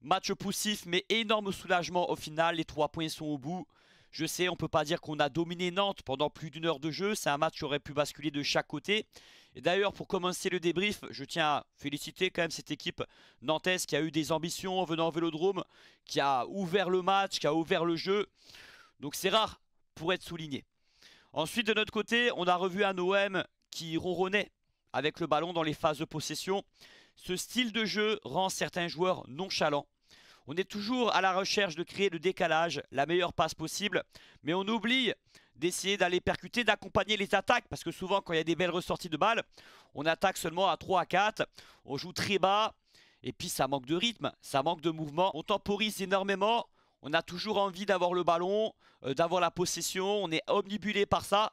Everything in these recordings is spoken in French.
Match poussif, mais énorme soulagement au final. Les 3 points sont au bout. Je sais, on peut pas dire qu'on a dominé Nantes pendant plus d'une heure de jeu. C'est un match qui aurait pu basculer de chaque côté. Et d'ailleurs, pour commencer le débrief, je tiens à féliciter quand même cette équipe nantaise qui a eu des ambitions en venant au Vélodrome, qui a ouvert le match, qui a ouvert le jeu. Donc c'est rare pour être souligné. Ensuite, de notre côté, on a revu un OM qui ronronnait avec le ballon dans les phases de possession. Ce style de jeu rend certains joueurs nonchalants. On est toujours à la recherche de créer le décalage, la meilleure passe possible, mais on oublie d'essayer d'aller percuter, d'accompagner les attaques, parce que souvent quand il y a des belles ressorties de balles, on attaque seulement à 3 à 4, on joue très bas, et puis ça manque de rythme, ça manque de mouvement, on temporise énormément, on a toujours envie d'avoir le ballon, d'avoir la possession, on est omnibulé par ça.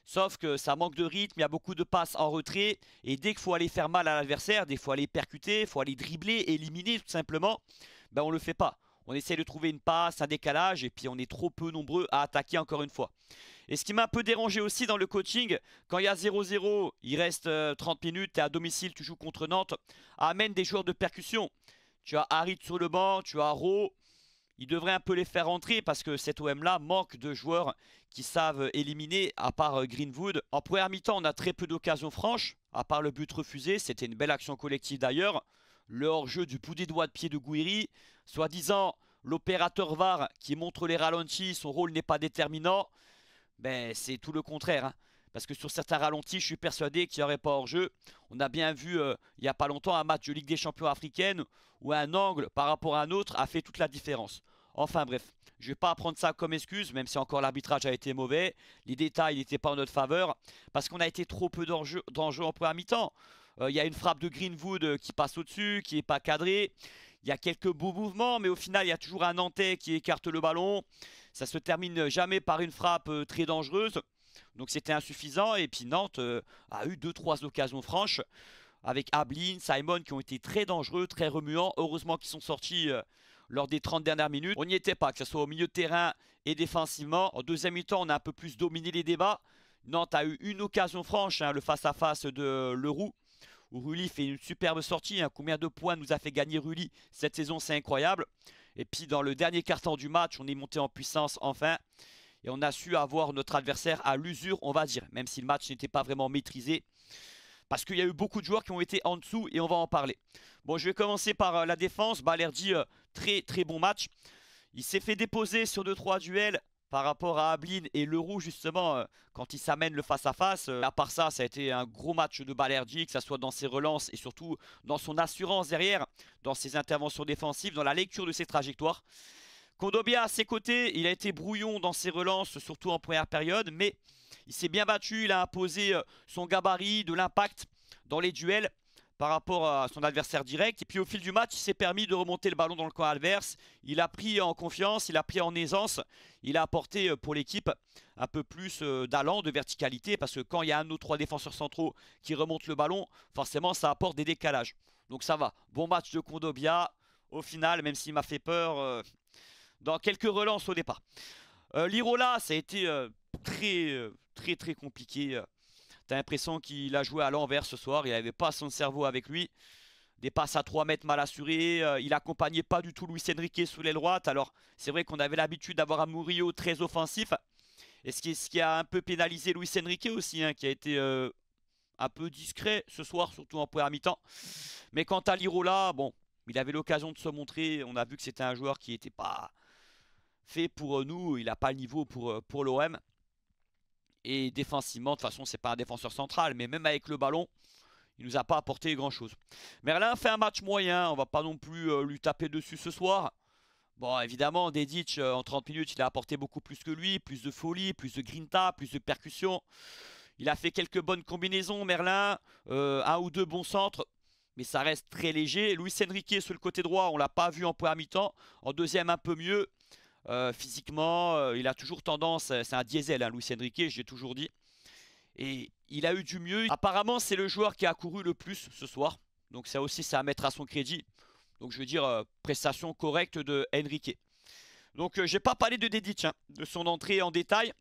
Sauf que ça manque de rythme, il y a beaucoup de passes en retrait. Et dès qu'il faut aller faire mal à l'adversaire, dès qu'il faut aller percuter, il faut aller dribbler, éliminer tout simplement, ben on ne le fait pas. On essaie de trouver une passe, un décalage, et puis on est trop peu nombreux à attaquer encore une fois. Et ce qui m'a un peu dérangé aussi dans le coaching, quand il y a 0-0, il reste 30 minutes, tu es à domicile, tu joues contre Nantes, amène des joueurs de percussion. Tu as Harit sur le banc, tu as Ro. Il devrait un peu les faire rentrer parce que cet OM-là manque de joueurs qui savent éliminer, à part Greenwood. En première mi-temps, on a très peu d'occasions franches, à part le but refusé. C'était une belle action collective d'ailleurs. Le hors-jeu du bout des doigts de pied de Gouiri. Soi-disant, l'opérateur VAR qui montre les ralentis, son rôle n'est pas déterminant. Ben, c'est tout le contraire, hein. Parce que sur certains ralentis, je suis persuadé qu'il n'y aurait pas hors-jeu. On a bien vu il n'y a pas longtemps un match de Ligue des Champions africaine où un angle par rapport à un autre a fait toute la différence. Enfin bref, je ne vais pas prendre ça comme excuse, même si encore l'arbitrage a été mauvais. Les détails n'étaient pas en notre faveur, parce qu'on a été trop peu d'enjeu en première mi-temps. Il y a une frappe de Greenwood qui passe au-dessus, qui n'est pas cadrée. Il y a quelques beaux mouvements, mais au final, il y a toujours un Nantais qui écarte le ballon. Ça se termine jamais par une frappe très dangereuse. Donc c'était insuffisant. Et puis Nantes a eu 2-3 occasions franches avec Ablin, Simon qui ont été très dangereux, très remuants. Heureusement qu'ils sont sortis lors des 30 dernières minutes. On n'y était pas, que ce soit au milieu de terrain et défensivement. En deuxième mi-temps, on a un peu plus dominé les débats. Nantes a eu une occasion franche, hein, le face-à-face de Leroux, où Rulli fait une superbe sortie, hein. Combien de points nous a fait gagner Rulli cette saison, c'est incroyable. Et puis dans le dernier quart-temps du match, on est monté en puissance enfin. Et on a su avoir notre adversaire à l'usure, on va dire, même si le match n'était pas vraiment maîtrisé. Parce qu'il y a eu beaucoup de joueurs qui ont été en dessous et on va en parler. Bon, je vais commencer par la défense. Balerdi, très très bon match. Il s'est fait déposer sur 2-3 duels par rapport à Ablin et Leroux justement quand il s'amène le face-à-face. À part ça, ça a été un gros match de Balerdi, que ce soit dans ses relances et surtout dans son assurance derrière, dans ses interventions défensives, dans la lecture de ses trajectoires. Kondogbia à ses côtés, il a été brouillon dans ses relances, surtout en première période, mais il s'est bien battu, il a imposé son gabarit, de l'impact dans les duels par rapport à son adversaire direct. Et puis au fil du match, il s'est permis de remonter le ballon dans le camp adverse. Il a pris en confiance, il a pris en aisance. Il a apporté pour l'équipe un peu plus d'allant, de verticalité, parce que quand il y a un ou trois défenseurs centraux qui remontent le ballon, forcément ça apporte des décalages. Donc ça va, bon match de Kondogbia. Au final, même s'il m'a fait peur dans quelques relances au départ. Lirola, ça a été très compliqué. T'as l'impression qu'il a joué à l'envers ce soir. Il n'avait pas son cerveau avec lui. Des passes à 3 mètres mal assurées. Il accompagnait pas du tout Luis Enrique sous l'aile droite. Alors, c'est vrai qu'on avait l'habitude d'avoir un Murillo très offensif. Et ce qui a un peu pénalisé Luis Enrique aussi, hein, qui a été un peu discret ce soir, surtout en première mi-temps. Mais quant à Lirola, bon, il avait l'occasion de se montrer. On a vu que c'était un joueur qui n'était pas fait pour nous. Il n'a pas le niveau pour l'OM. Et défensivement, de toute façon, c'est pas un défenseur central. Mais même avec le ballon, il nous a pas apporté grand chose. Merlin fait un match moyen. On va pas non plus lui taper dessus ce soir. Bon, évidemment, Dedic, en 30 minutes, il a apporté beaucoup plus que lui. Plus de folie, plus de grinta, plus de percussion. Il a fait quelques bonnes combinaisons, Merlin. Un ou deux bons centres. Mais ça reste très léger. Luis Enrique sur le côté droit, on l'a pas vu en première mi-temps. En deuxième, un peu mieux. Physiquement, il a toujours tendance, c'est un diesel, hein, Luis Enrique, j'ai toujours dit. Et il a eu du mieux. Apparemment, c'est le joueur qui a couru le plus ce soir. Donc ça aussi, c'est à mettre à son crédit. Donc je veux dire, prestation correcte de Enrique. Donc j'ai pas parlé de Dedic, hein, de son entrée en détail.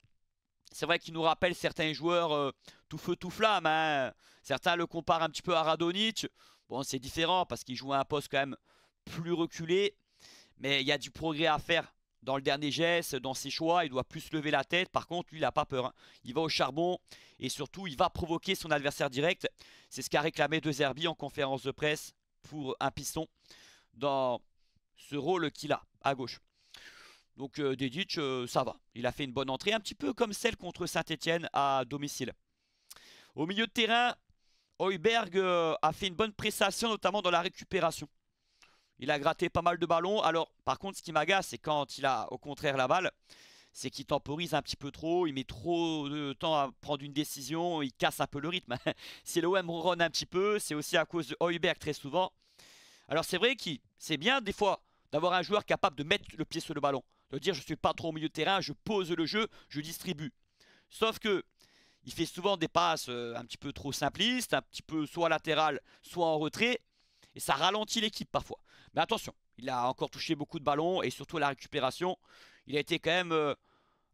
C'est vrai qu'il nous rappelle certains joueurs tout feu tout flamme, hein. Certains le comparent un petit peu à Radonjic. Bon, c'est différent parce qu'il joue à un poste quand même plus reculé. Mais il y a du progrès à faire dans le dernier geste, dans ses choix. Il doit plus lever la tête. Par contre, lui, il n'a pas peur, hein. Il va au charbon et surtout, il va provoquer son adversaire direct. C'est ce qu'a réclamé De Zerbi en conférence de presse pour un piston dans ce rôle qu'il a à gauche. Donc Dedic, ça va. Il a fait une bonne entrée, un petit peu comme celle contre Saint-Etienne à domicile. Au milieu de terrain, Højbjerg a fait une bonne prestation, notamment dans la récupération. Il a gratté pas mal de ballons. Alors, par contre, ce qui m'agace, c'est quand il a au contraire la balle, c'est qu'il temporise un petit peu trop. Il met trop de temps à prendre une décision. Il casse un peu le rythme. Si l'OM ronronne un petit peu, c'est aussi à cause de Højbjerg très souvent. Alors, c'est vrai que c'est bien des fois d'avoir un joueur capable de mettre le pied sur le ballon. De dire, je ne suis pas trop au milieu de terrain, je pose le jeu, je distribue. Sauf que il fait souvent des passes un petit peu trop simplistes, un petit peu soit latéral, soit en retrait. Et ça ralentit l'équipe parfois. Mais attention, il a encore touché beaucoup de ballons et surtout à la récupération. Il a été quand même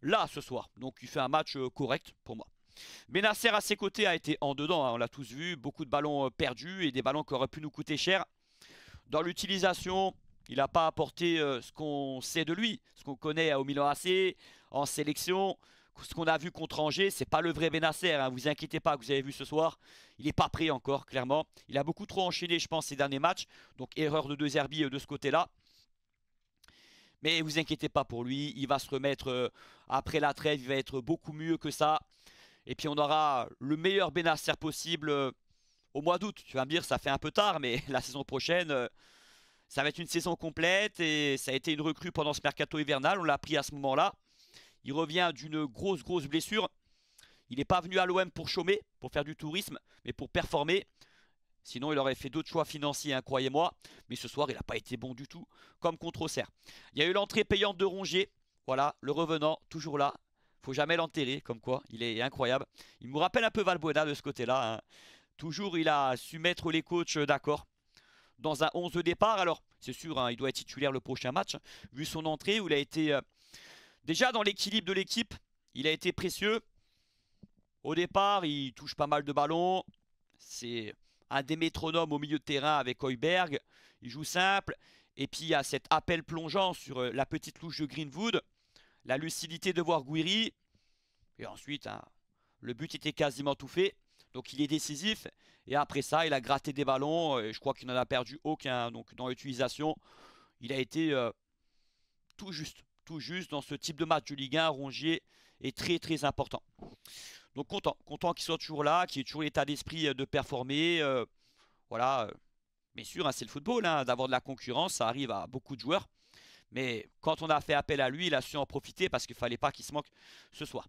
là ce soir. Donc il fait un match correct pour moi. Bennacer à ses côtés a été en dedans, hein, on l'a tous vu. Beaucoup de ballons perdus et des ballons qui auraient pu nous coûter cher. Dans l'utilisation, il n'a pas apporté ce qu'on sait de lui, ce qu'on connaît au Milan AC, en sélection. Ce qu'on a vu contre Angers, c'est pas le vrai Bennacer, hein, vous inquiétez pas, que vous avez vu ce soir. Il n'est pas prêt encore, clairement. Il a beaucoup trop enchaîné, je pense, ces derniers matchs. Donc erreur de De Zerbi de ce côté-là. Mais vous inquiétez pas pour lui, il va se remettre après la trêve, il va être beaucoup mieux que ça. Et puis on aura le meilleur Bennacer possible au mois d'août. Tu vas me dire, ça fait un peu tard, mais la saison prochaine, ça va être une saison complète. Et ça a été une recrue pendant ce mercato hivernal, on l'a pris à ce moment-là. Il revient d'une grosse blessure. Il n'est pas venu à l'OM pour chômer, pour faire du tourisme, mais pour performer. Sinon, il aurait fait d'autres choix financiers, hein, croyez-moi. Mais ce soir, il n'a pas été bon du tout, comme contre Auxerre. Il y a eu l'entrée payante de Rongier. Voilà, le revenant, toujours là. Faut jamais l'enterrer, comme quoi, il est incroyable. Il me rappelle un peu Valbuena de ce côté-là, hein. Toujours, il a su mettre les coachs d'accord dans un 11 de départ. Alors, c'est sûr, hein, il doit être titulaire le prochain match, hein, vu son entrée où il a été... déjà dans l'équilibre de l'équipe, il a été précieux. Au départ, il touche pas mal de ballons. C'est un des métronomes au milieu de terrain avec Højbjerg. Il joue simple. Et puis il y a cet appel plongeant sur la petite louche de Greenwood. La lucidité de voir Guiri. Et ensuite, hein, le but était quasiment tout fait. Donc il est décisif. Et après ça, il a gratté des ballons. Et je crois qu'il n'en a perdu aucun. Donc dans l'utilisation, il a été tout juste. Tout juste dans ce type de match de Ligue 1. Rongier est très important. Donc content qu'il soit toujours là, qu'il ait toujours l'état d'esprit de performer. Voilà, bien sûr, hein, c'est le football, hein, d'avoir de la concurrence, ça arrive à beaucoup de joueurs. Mais quand on a fait appel à lui, il a su en profiter parce qu'il ne fallait pas qu'il se manque ce soir.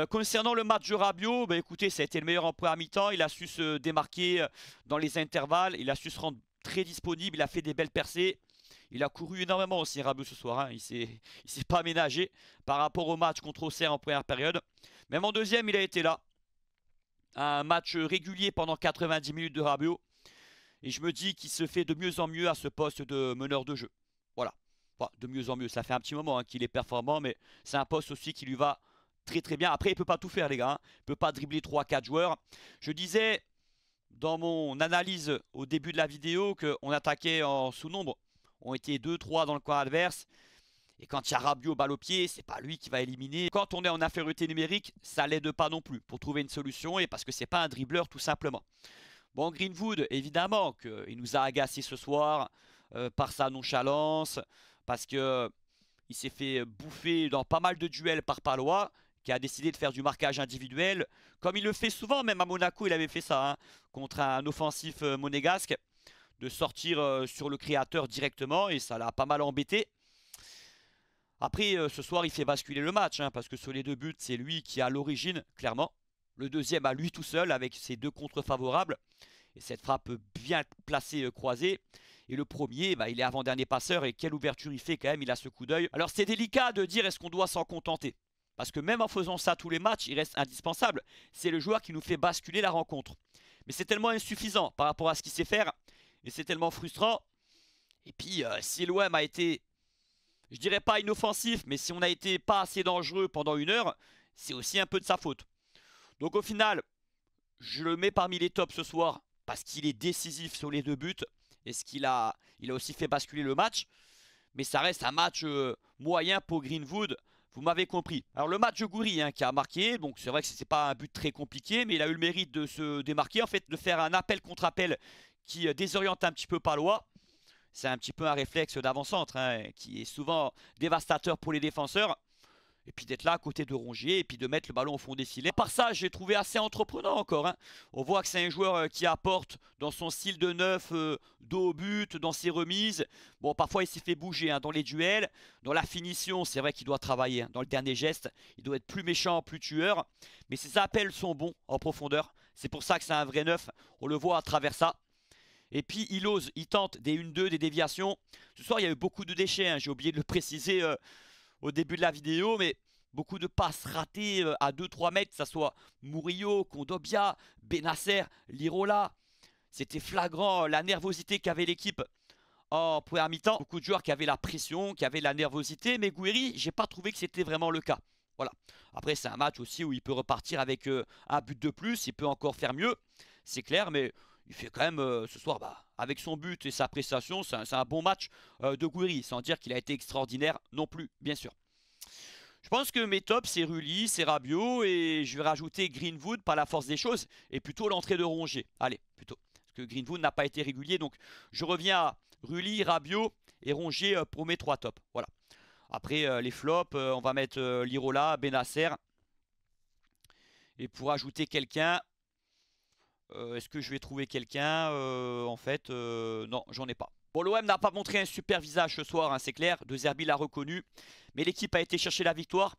Concernant le match de Rabiot, bah, écoutez, ça a été le meilleur en première mi-temps. Il a su se démarquer dans les intervalles, il a su se rendre très disponible, il a fait des belles percées. Il a couru énormément aussi, Rabiot, ce soir, hein. Il s'est pas ménagé par rapport au match contre Auxerre en première période. Même en deuxième, il a été là. Un match régulier pendant 90 minutes de Rabiot. Et je me dis qu'il se fait de mieux en mieux à ce poste de meneur de jeu. Voilà. Enfin, de mieux en mieux. Ça fait un petit moment, hein, qu'il est performant, mais c'est un poste aussi qui lui va très bien. Après, il ne peut pas tout faire, les gars, hein. Il ne peut pas dribbler 3-4 joueurs. Je disais dans mon analyse au début de la vidéo qu'on attaquait en sous-nombre. On était 2-3 dans le coin adverse. Et quand il y a Rabiot balle au pied, c'est pas lui qui va éliminer. Quand on est en infériorité numérique, ça l'aide pas non plus pour trouver une solution et parce que c'est pas un dribbleur tout simplement. Bon, Greenwood, évidemment, qu'il nous a agacé ce soir par sa nonchalance, parce que il s'est fait bouffer dans pas mal de duels par Palois, qui a décidé de faire du marquage individuel, comme il le fait souvent, même à Monaco, il avait fait ça, hein, contre un offensif monégasque, de sortir sur le créateur directement, et ça l'a pas mal embêté. Après, ce soir, il fait basculer le match, hein, parce que sur les deux buts, c'est lui qui a l'origine, clairement. Le deuxième à lui tout seul, avec ses deux contres favorables. Et cette frappe bien placée, croisée. Et le premier, bah, il est avant-dernier passeur. Et quelle ouverture il fait quand même, il a ce coup d'œil. Alors c'est délicat de dire est-ce qu'on doit s'en contenter. Parce que même en faisant ça tous les matchs, il reste indispensable. C'est le joueur qui nous fait basculer la rencontre. Mais c'est tellement insuffisant par rapport à ce qu'il sait faire. Et c'est tellement frustrant. Et puis, si l'OM a été... je dirais pas inoffensif, mais si on a été pas assez dangereux pendant une heure, c'est aussi un peu de sa faute. Donc au final, je le mets parmi les tops ce soir parce qu'il est décisif sur les deux buts et il a aussi fait basculer le match. Mais ça reste un match moyen pour Greenwood. Vous m'avez compris. Alors le match de Gouiri hein, qui a marqué, donc c'est vrai que c'est pas un but très compliqué, mais il a eu le mérite de se démarquer, en fait de faire un appel contre appel qui désoriente un petit peu Palois. C'est un petit peu un réflexe d'avant-centre hein, qui est souvent dévastateur pour les défenseurs. Et puis d'être là à côté de Rongier et puis de mettre le ballon au fond des filets. Par ça, j'ai trouvé assez entreprenant encore. Hein. On voit que c'est un joueur qui apporte dans son style de neuf, dos au but, dans ses remises. Bon, parfois il s'est fait bouger hein, dans les duels. Dans la finition, c'est vrai qu'il doit travailler. Hein. Dans le dernier geste, il doit être plus méchant, plus tueur. Mais ses appels sont bons en profondeur. C'est pour ça que c'est un vrai neuf. On le voit à travers ça. Et puis il ose, il tente des 1-2, des déviations. Ce soir, il y a eu beaucoup de déchets. Hein. J'ai oublié de le préciser au début de la vidéo, mais beaucoup de passes ratées à 2-3 mètres, que ce soit Murillo, Kondogbia, Bennacer, Lirola. C'était flagrant la nervosité qu'avait l'équipe en première mi-temps. Beaucoup de joueurs qui avaient la pression, qui avaient la nervosité, mais Gouiri, j'ai pas trouvé que c'était vraiment le cas. Voilà. Après, c'est un match aussi où il peut repartir avec un but de plus, il peut encore faire mieux, c'est clair, mais il fait quand même ce soir, avec son but et sa prestation, c'est un bon match de Gouiri, sans dire qu'il a été extraordinaire non plus, bien sûr. Je pense que mes tops, c'est Rulli, c'est Rabiot, et je vais rajouter Greenwood par la force des choses, et plutôt l'entrée de Rongier. Allez, plutôt. Parce que Greenwood n'a pas été régulier, donc je reviens à Rulli, Rabiot et Rongier pour mes 3 tops. Voilà. Après, les flops, on va mettre Lirola, Bennacer. Et pour ajouter quelqu'un, est-ce que je vais trouver quelqu'un En fait, non, j'en ai pas. Bon, l'OM n'a pas montré un super visage ce soir, hein, c'est clair. De Zerbi l'a reconnu. Mais l'équipe a été chercher la victoire.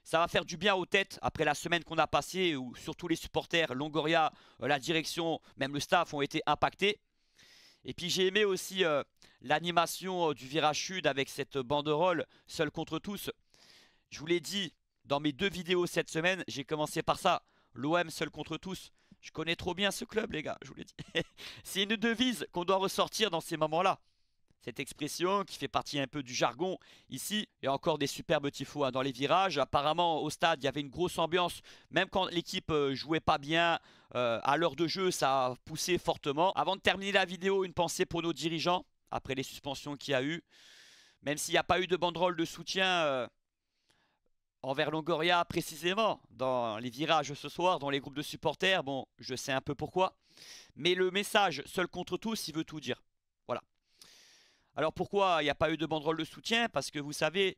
Ça va faire du bien aux têtes après la semaine qu'on a passée où surtout les supporters, Longoria, la direction, même le staff ont été impactés. Et puis j'ai aimé aussi l'animation du virage sud avec cette banderole seul contre tous. Je vous l'ai dit dans mes 2 vidéos cette semaine, j'ai commencé par ça. L'OM seul contre tous. Je connais trop bien ce club les gars, je vous l'ai dit. C'est une devise qu'on doit ressortir dans ces moments-là. Cette expression qui fait partie un peu du jargon ici. Il y a encore des superbes tifos hein, dans les virages. Apparemment au stade il y avait une grosse ambiance. Même quand l'équipe jouait pas bien à l'heure de jeu, ça a poussé fortement. Avant de terminer la vidéo, une pensée pour nos dirigeants. Après les suspensions qu'il y a eu. Même s'il n'y a pas eu de banderole de soutien envers Longoria précisément dans les virages ce soir, dans les groupes de supporters. Bon, je sais un peu pourquoi. Mais le message seul contre tous, il veut tout dire. Voilà. Alors pourquoi il n'y a pas eu de banderole de soutien? Parce que vous savez,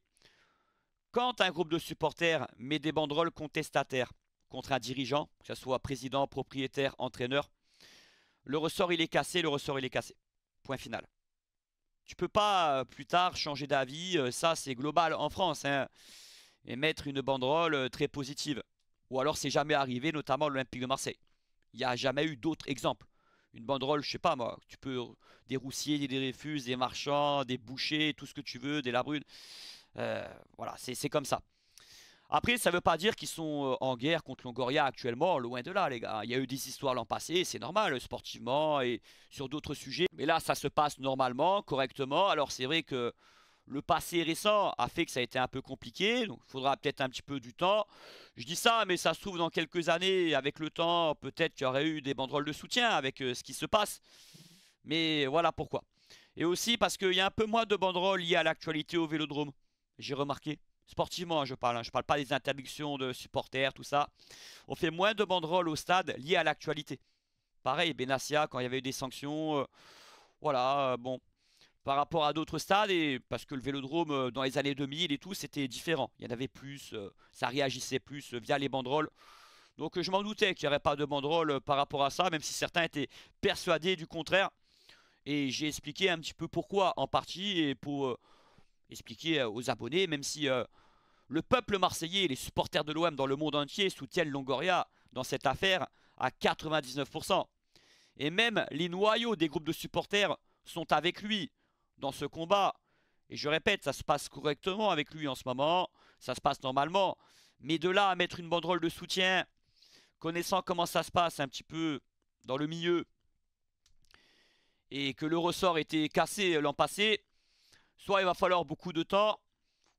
quand un groupe de supporters met des banderoles contestataires contre un dirigeant, que ce soit président, propriétaire, entraîneur, le ressort il est cassé, le ressort il est cassé. Point final. Tu peux pas plus tard changer d'avis, ça c'est global en France, hein, et mettre une banderole très positive. Ou alors c'est jamais arrivé, notamment l'Olympique de Marseille. Il n'y a jamais eu d'autres exemples. Une banderole, je sais pas moi, tu peux des Roussiers, des Dreyfus, des Marchands, des Bouchers, tout ce que tu veux, des Labrune. Voilà, c'est comme ça. Après, ça ne veut pas dire qu'ils sont en guerre contre Longoria actuellement, loin de là les gars. Il y a eu des histoires l'an passé, c'est normal, sportivement et sur d'autres sujets. Mais là, ça se passe normalement, correctement. Alors c'est vrai que le passé récent a fait que ça a été un peu compliqué, donc il faudra peut-être un petit peu du temps. Je dis ça, mais ça se trouve dans quelques années, avec le temps, peut-être qu'il y aurait eu des banderoles de soutien avec ce qui se passe. Mais voilà pourquoi. Et aussi parce qu'il y a un peu moins de banderoles liées à l'actualité au Vélodrome. J'ai remarqué. Sportivement, je parle. Je parle pas des interdictions de supporters, tout ça. On fait moins de banderoles au stade liées à l'actualité. Pareil, Benassia, quand il y avait eu des sanctions, voilà, bon. Par rapport à d'autres stades, et parce que le Vélodrome, dans les années 2000 et tout, c'était différent. Il y en avait plus, ça réagissait plus via les banderoles. Donc je m'en doutais qu'il n'y aurait pas de banderoles par rapport à ça, même si certains étaient persuadés du contraire. Et j'ai expliqué un petit peu pourquoi, en partie, et pour expliquer aux abonnés, même si le peuple marseillais et les supporters de l'OM dans le monde entier soutiennent Longoria dans cette affaire à 99%. Et même les noyaux des groupes de supporters sont avec lui dans ce combat. Et je répète, ça se passe correctement avec lui en ce moment, ça se passe normalement. Mais de là à mettre une banderole de soutien, connaissant comment ça se passe un petit peu dans le milieu, et que le ressort était cassé l'an passé, soit il va falloir beaucoup de temps,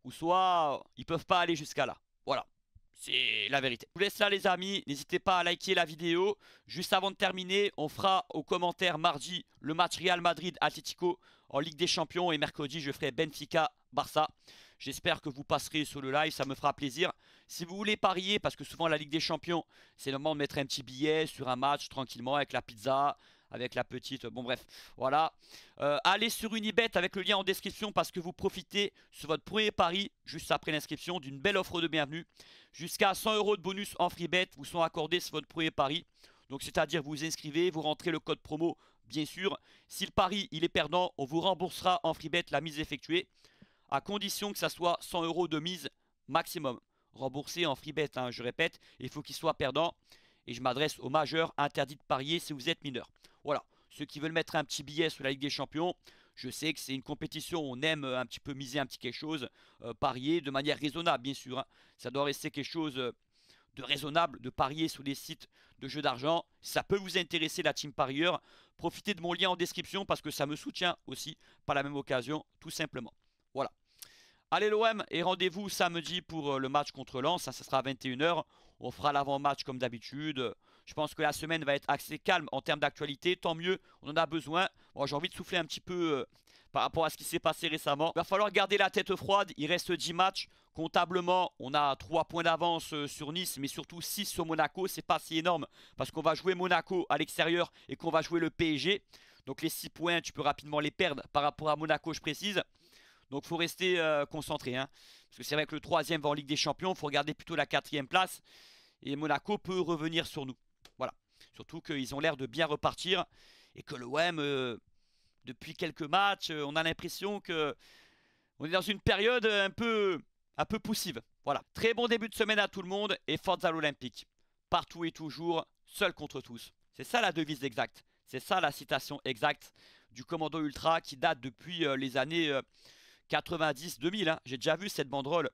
ou soit ils peuvent pas aller jusqu'à là. Voilà, c'est la vérité. Je vous laisse là les amis, n'hésitez pas à liker la vidéo. Juste avant de terminer, on fera aux commentaires mardi le match Real Madrid-Atlético en Ligue des Champions et mercredi je ferai Benfica-Barça. J'espère que vous passerez sur le live, ça me fera plaisir. Si vous voulez parier, parce que souvent la Ligue des Champions, c'est le moment de mettre un petit billet sur un match tranquillement avec la pizza, avec la petite... Bon bref, voilà. Allez sur Unibet avec le lien en description parce que vous profitez sur votre premier pari, juste après l'inscription, d'une belle offre de bienvenue. Jusqu'à 100 € de bonus en free bet vous sont accordés sur votre premier pari. Donc c'est-à-dire vous vous inscrivez, vous rentrez le code promo, bien sûr. Si le pari il est perdant, on vous remboursera en free bet la mise effectuée, à condition que ça soit 100 € de mise maximum. Remboursé en free bet, hein, je répète, il faut qu'il soit perdant. Et je m'adresse aux majeurs, interdit de parier si vous êtes mineur. Voilà, ceux qui veulent mettre un petit billet sur la Ligue des Champions, je sais que c'est une compétition, on aime un petit peu miser un petit quelque chose, parier de manière raisonnable bien sûr. Hein. Ça doit rester quelque chose de raisonnable, de parier sur les sites de jeux d'argent. Ça peut vous intéresser la team parieur. Profitez de mon lien en description parce que ça me soutient aussi par la même occasion, tout simplement. Voilà. Allez l'OM et rendez-vous samedi pour le match contre Lens, ça sera à 21 h. On fera l'avant-match comme d'habitude. Je pense que la semaine va être assez calme en termes d'actualité, tant mieux, on en a besoin. Bon, j'ai envie de souffler un petit peu par rapport à ce qui s'est passé récemment. Il va falloir garder la tête froide, il reste 10 matchs. Comptablement, on a 3 points d'avance sur Nice, mais surtout 6 sur Monaco. C'est pas si énorme parce qu'on va jouer Monaco à l'extérieur et qu'on va jouer le PSG. Donc les 6 points, tu peux rapidement les perdre par rapport à Monaco, je précise. Donc il faut rester concentré. Hein. Parce que c'est vrai que le 3e va en Ligue des Champions. Il faut regarder plutôt la 4e place. Et Monaco peut revenir sur nous. Voilà. Surtout qu'ils ont l'air de bien repartir. Et que l'OM, depuis quelques matchs, on a l'impression que on est dans une période un peu poussive. Voilà. Très bon début de semaine à tout le monde. Et Forza l'Olympique. Partout et toujours, seul contre tous. C'est ça la devise exacte. C'est ça la citation exacte du Commando Ultra qui date depuis les années... 90-2000, hein. J'ai déjà vu cette banderole.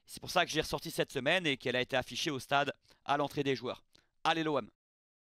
C'est pour ça que j'ai ressorti cette semaine et qu'elle a été affichée au stade à l'entrée des joueurs. Allez l'OM.